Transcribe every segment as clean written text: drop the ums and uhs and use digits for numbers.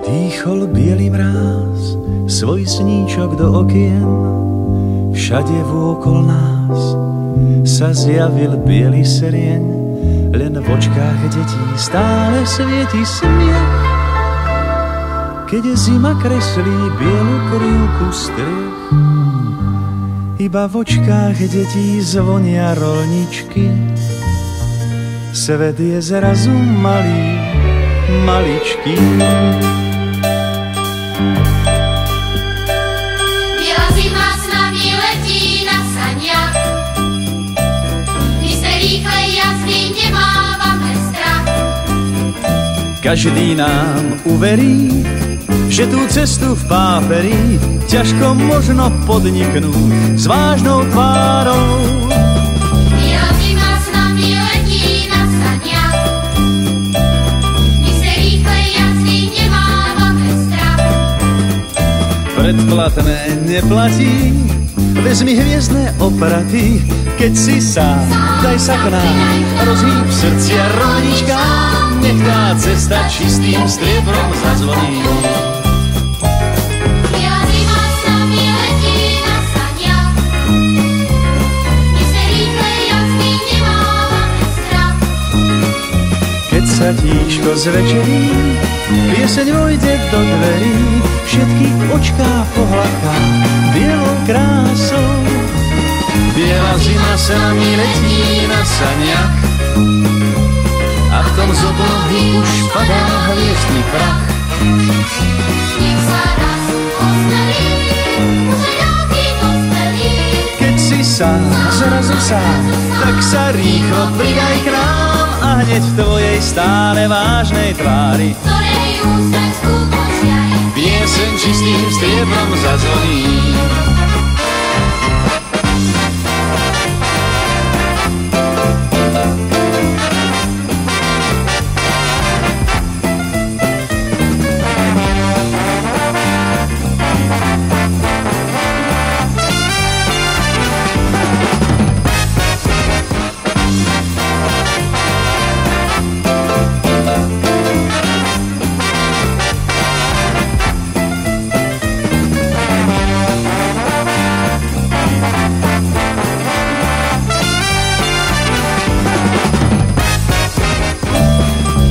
Dýchol biely mráz svoj sníčok do okien, všade vôkol nás sa zjavil biely serieň, len v očkách detí stále svieti smiech. Keď zima kreslí bielu krivku striech, iba v očkách detí zvonia rolničky. Svet je zrazu malý, maličký. Biela zima s nami letí na saniach, my se rýchle jazdy nemávame strach. Každý nám uverí, že tú cestu v páperi ťažko možno podniknúť s vážnou tvárou. Biela zima s nami letí na saniach, my se rýchle jazdy nemávame strach. Predplatné neplatí, vezmi hviezdne opraty, keď si sám, daj sa k nám, rozhýb srdcia rolnička, nech tá cesta čistým striebrom zazvoní. Biela zima s nami letí na saniach, my se rýchle jazdy nemávame strach. Keď sa tíško zvečerí, pieseň vojde do dverí, všetky očká pohľadká bielou krásou. Biela zima sa nami letí na saniach a v tom z oblohy už padá hviezdny prach. Nech sa raz osmelí, už ľadí dospelí. Keď si sám, zrazu sám, tak sa rýchlo pridaj k nám a hneď v tvojej stále vážnej tvári Ktorej úsmev skutočnej pieseň čistým striebrom zazvoní.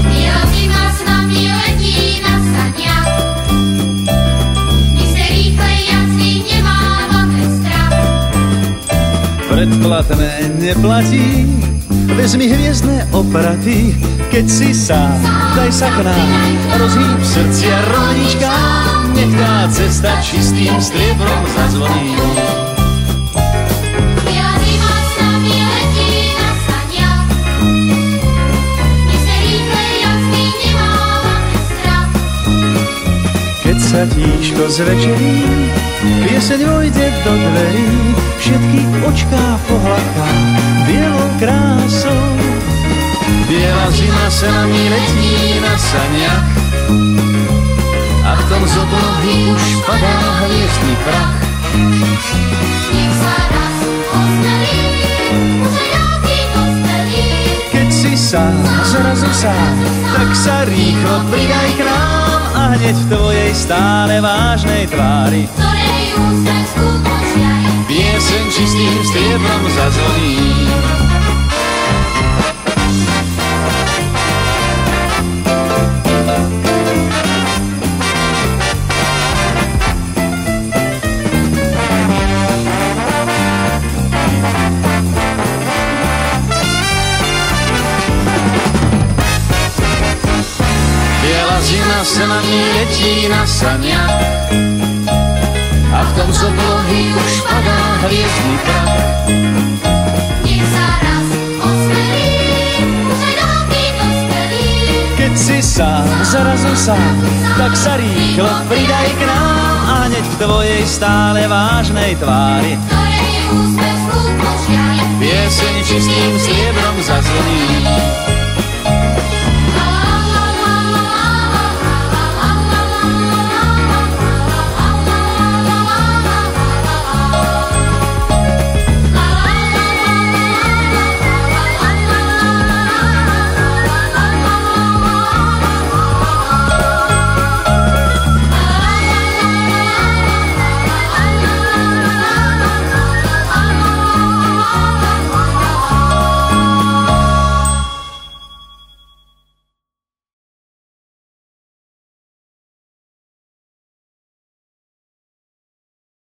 Biela zima s nami letí na saniach, my se rýchle jazdy nemávame strach. Predplatné neplatí, vezmi hviezdne opraty, keď si sám, daj sa k nám, rozhýb srdcia rolnička, nech tá cesta čistým striebrom zazvoní. Biela zima s nami letí na saniach, my se rýchle jazdy nemávame strach. Keď sa tíško zvečerí, pieseň vojde do dverí, všetky očká pohľadká bielou krásou. Biela zima sa nami letí na saniach a v tom z oblohy už padá hviezdny prach. Nech sa raz osmelí, už ľadí dospelí. Keď si sám, zrazu sám, tak sa rýchlo pridaj k nám a hneď v tvojej stále vážnej tvári Ktorej úsmev skutočnej pieseň čistým striebrom zazvoní. Biela zima sa nami letí na saniach a v tom z oblohy už padá hviezdny prach. Nech sa raz osmelí, už ľadí dospelí. Keď si sám, zrazu sám, tak sa rýchlo pridaj k nám a hneď v tvojej stále vážnej tvári Ktorej úsmev skutočnej pieseň čistým striebrom zazvoní.